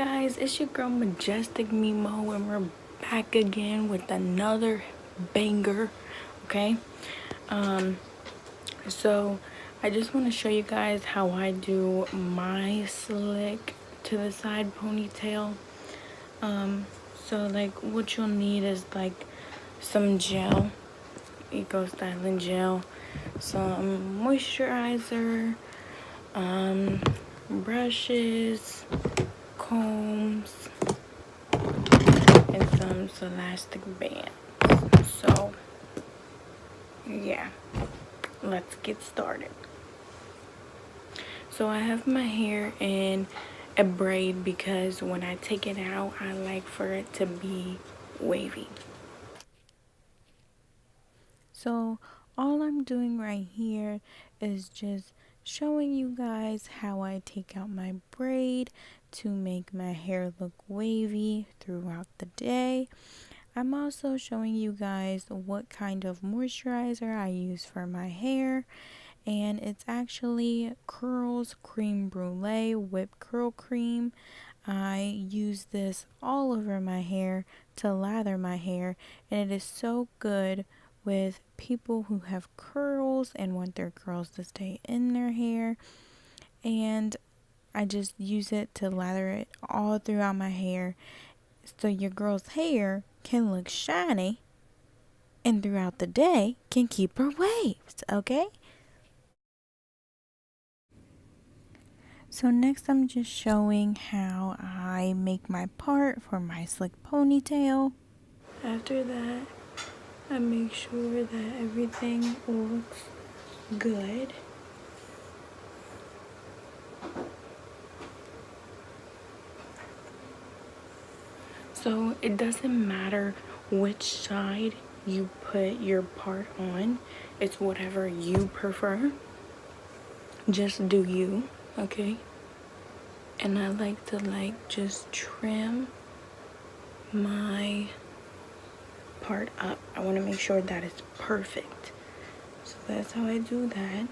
guys, it's your girl Majestic Mimo, and we're back again with another banger. Okay, so I just want to show you guys how I do my slick to the side ponytail. So like what you'll need is like some gel, Eco Styling gel, some moisturizer, brushes, combs, and some elastic bands. So yeah, let's get started. So I have my hair in a braid because when I take it out, I like for it to be wavy. So all I'm doing right here is just showing you guys how I take out my braid to make my hair look wavy throughout the day. I'm also showing you guys what kind of moisturizer I use for my hair, and it's actually Curls Creme Brulee Whipped Curl Cream. I use this all over my hair to lather my hair, and it is so good with people who have curls and want their curls to stay in their hair. And I just use it to lather it all throughout my hair so your girl's hair can look shiny and throughout the day can keep her waves, okay? So next I'm just showing how I make my part for my slick ponytail. After that, I make sure that everything looks good. So it doesn't matter which side you put your part on. It's whatever you prefer. Just do you, okay? And I like to just trim my part up. I want to make sure that it's perfect. So that's how I do that.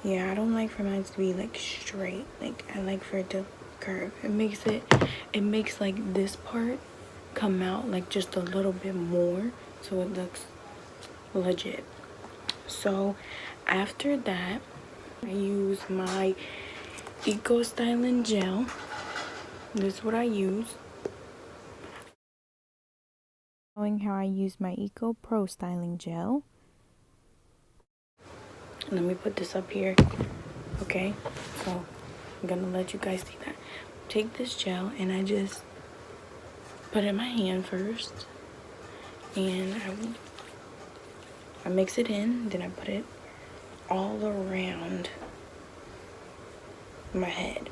Yeah, I don't like for mine to be like straight. Like I like for it to curve. It makes like this part come out like just a little bit more so it looks legit. So after that, I use my Eco Styling gel. This is what I use. Showing how I use my Eco Pro Styling gel. Let me put this up here. Okay, so I'm gonna let you guys see that. Take this gel and I just put it in my hand first, and I mix it in, then I put it all around my head.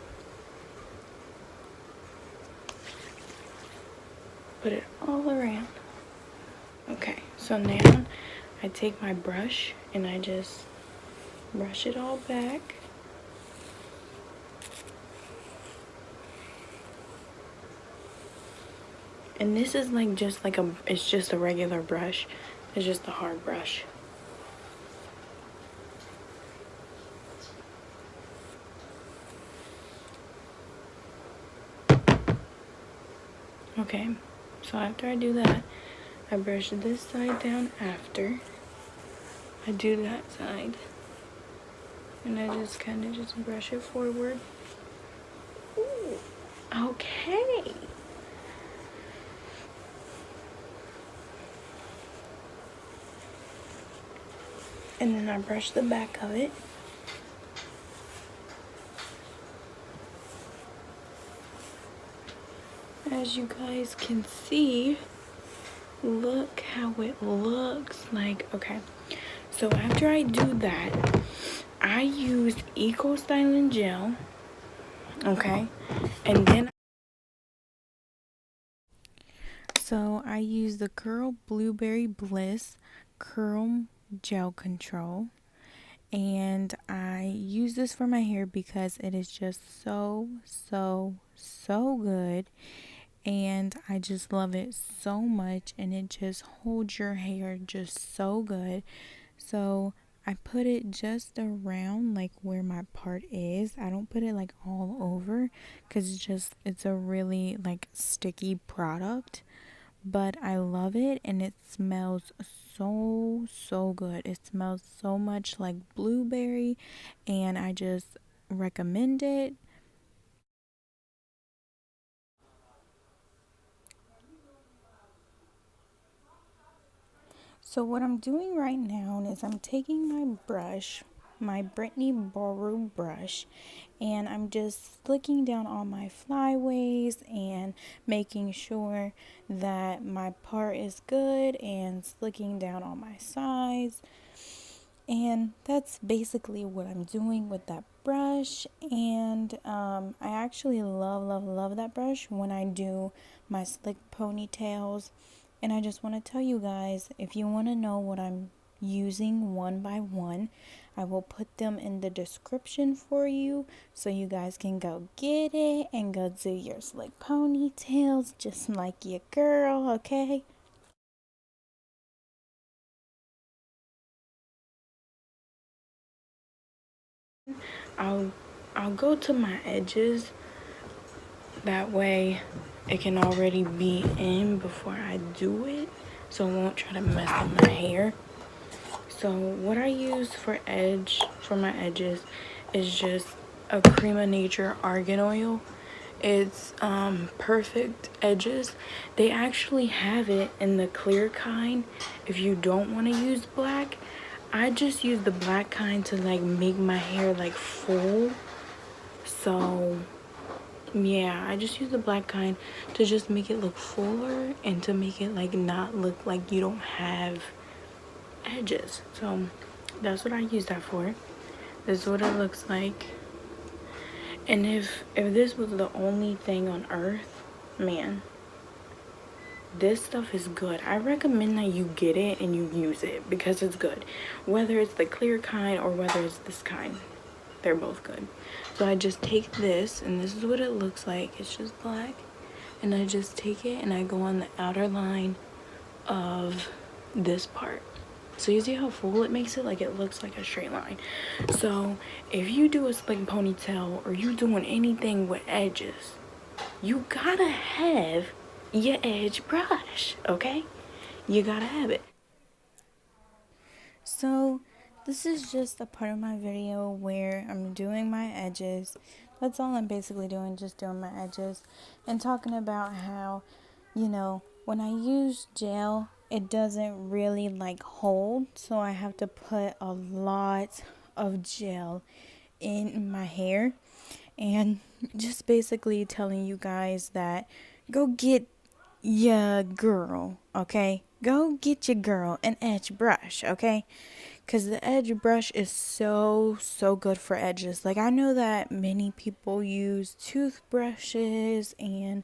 Put it all around. Okay, so now I take my brush and I just brush it all back. And this is like it's just a regular brush. It's just a hard brush. Okay, so after I do that, I brush this side down after I do that side. And I just kind of just brush it forward. Ooh, okay. And then I brush the back of it. As you guys can see, look how it looks like. Okay, so after I do that, I use Eco Styling gel. Okay, and then so I use the Curl Blueberry Bliss Curl Gel Control, and I use this for my hair because it is just so good, and I just love it so much, and it just holds your hair just so good. So I put it just around like where my part is. I don't put it like all over because it's a really like sticky product, but I love it and it smells so good. It smells so much like blueberry and I just recommend it. So what I'm doing right now is I'm taking my brush, my Brittany Boar brush, and I'm just flicking down all my flyaways and making sure that my part is good and slicking down all my sides. And that's basically what I'm doing with that brush. And I actually love that brush when I do my slick ponytails. And I just want to tell you guys, if you want to know what I'm using one by one, I will put them in the description for you so you guys can go get it and go do your slick ponytails just like your girl, okay? I'll I'll go to my edges. That way it can already be in before I do it, so it won't try to mess up my hair. So what I use for my edges is just a Creme of Nature argan oil. It's perfect edges. They actually have it in the clear kind if you don't want to use black. I just use the black kind to like make my hair like full. So yeah, I just use the black kind to just make it look fuller and to make it like not look like you don't have edges. So that's what I use that for. This is what it looks like. And if this was the only thing on earth, man, this stuff is good. I recommend that you get it and you use it because it's good. Whether it's the clear kind or whether it's this kind, they're both good. So I just take this, and this is what it looks like. It's just black. And I just take it and I go on the outer line of this part. So you see how full it makes it? Like it looks like a straight line. So if you do a slick ponytail or you doing anything with edges, you gotta have your edge brush, okay? You gotta have it. So this is just a part of my video where I'm doing my edges. That's all I'm basically doing, just doing my edges and talking about how, when I use gel, it doesn't really like hold, so I have to put a lot of gel in my hair. And just basically telling you guys that go get your girl, okay? Go get your girl an edge brush, okay? Because the edge brush is so good for edges. Like, I know that many people use toothbrushes and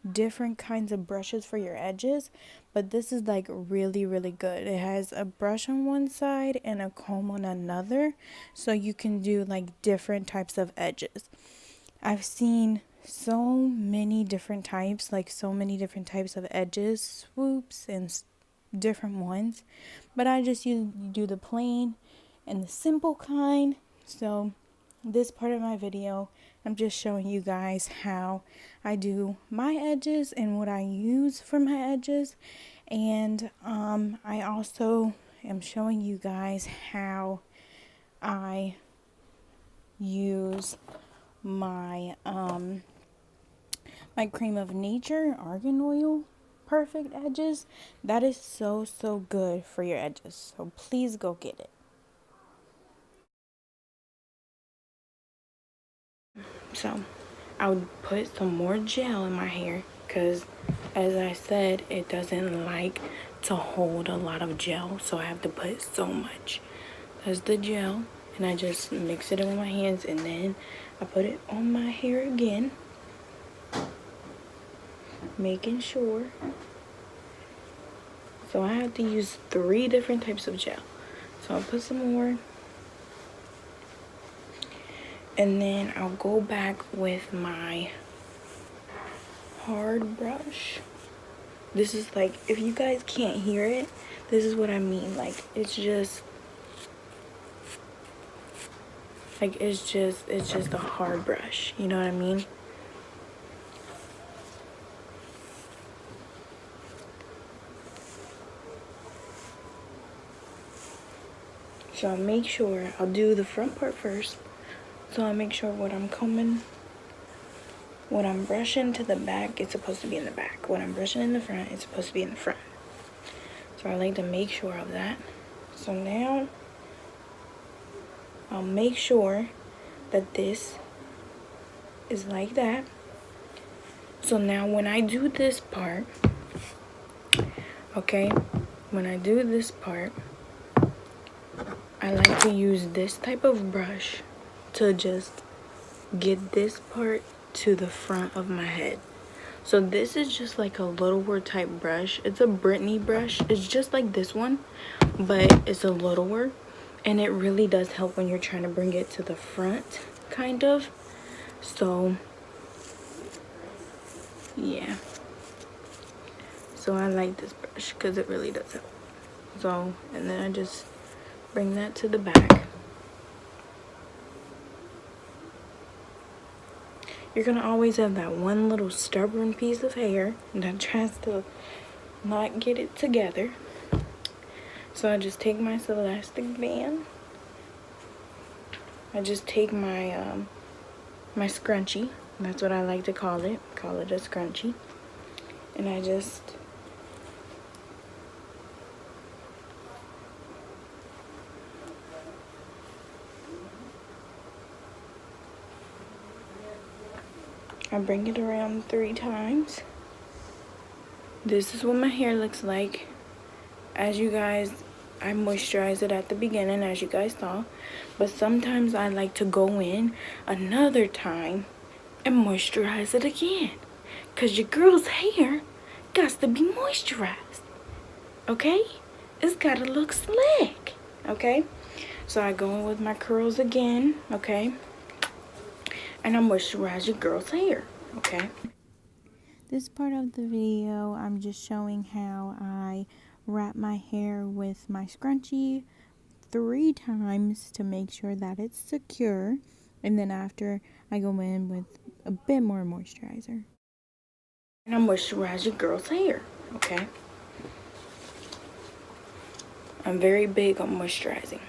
different kinds of brushes for your edges, but this is like really good. It has a brush on one side and a comb on another, so you can do like different types of edges. I've seen so many different types, like so many different types of edges, swoops, and different ones. But I just do the plain and the simple kind. So this part of my video, I'm just showing you guys how I do my edges and what I use for my edges. And I also am showing you guys how I use my my Creme of Nature argan oil perfect edges. That is so good for your edges, so please go get it. So I would put some more gel in my hair because, as I said, it doesn't like to hold a lot of gel, so I have to put so much. That's the gel, and I just mix it in with my hands, and then I put it on my hair again, making sure. So I have to use 3 different types of gel. So I'll put some more, and then I'll go back with my hard brush. This is like, if you guys can't hear it, this is what I mean. Like, it's just Like, it's just a hard brush, you know what I mean? So I'll make sure, I'll do the front part first. So I'll make sure when I'm brushing to the back, it's supposed to be in the back. When I'm brushing in the front, it's supposed to be in the front. So I like to make sure of that. So now I'll make sure that this is like that. So now when I do this part, okay, when I do this part, I like to use this type of brush to just get this part to the front of my head. So this is just like a littler type brush. It's a Brittany brush. It's just like this one, but it's a littler, and it really does help when you're trying to bring it to the front, kind of. So yeah, so I like this brush because it really does help. So, and then I just bring that to the back. You're gonna always have that one little stubborn piece of hair that tries to not get it together. So I just take my elastic band. I just take my my scrunchie. That's what I like to call it. Call it a scrunchie. And I just bring it around 3 times. This is what my hair looks like. As you guys, I moisturize it at the beginning, as you guys saw. But sometimes I like to go in another time and moisturize it again. Because your girl's hair got to be moisturized. Okay? It's got to look slick. Okay? So I go in with my curls again. Okay? And I moisturize your girl's hair. Okay? This part of the video, I'm just showing how I wrap my hair with my scrunchie 3 times to make sure that it's secure. And then after, I go in with a bit more moisturizer. And I moisturize your girl's hair, okay? I'm very big on moisturizing.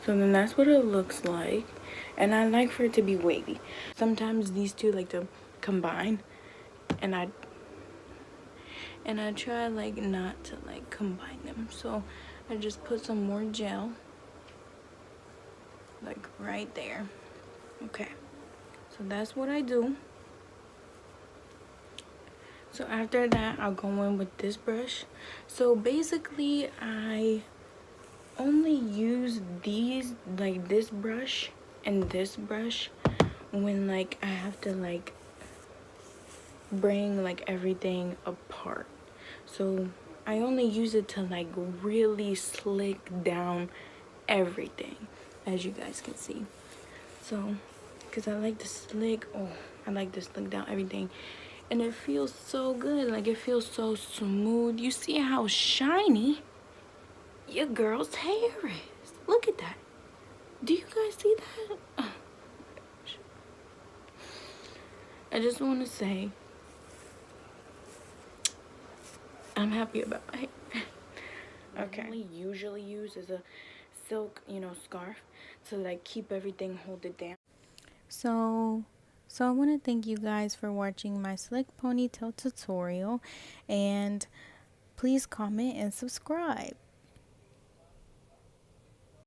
So then that's what it looks like. And I like for it to be wavy. Sometimes these two like to combine, and I try like not to like combine them. So I just put some more gel like right there. Okay, so that's what I do. So after that, I'll go in with this brush. So basically, I only use these, like this brush and this brush, when like I have to like bring like everything apart. So I only use it to like really slick down everything, as you guys can see. So because I like to slick down everything, and it feels so good. Like, it feels so smooth. You see how shiny your girl's hair is. Look at that. Do you guys see that? Oh my gosh. I just want to say I'm happy about my hair. Okay. What I usually use is a silk, scarf to like keep everything, hold it down. So I want to thank you guys for watching my slick ponytail tutorial, and please comment and subscribe.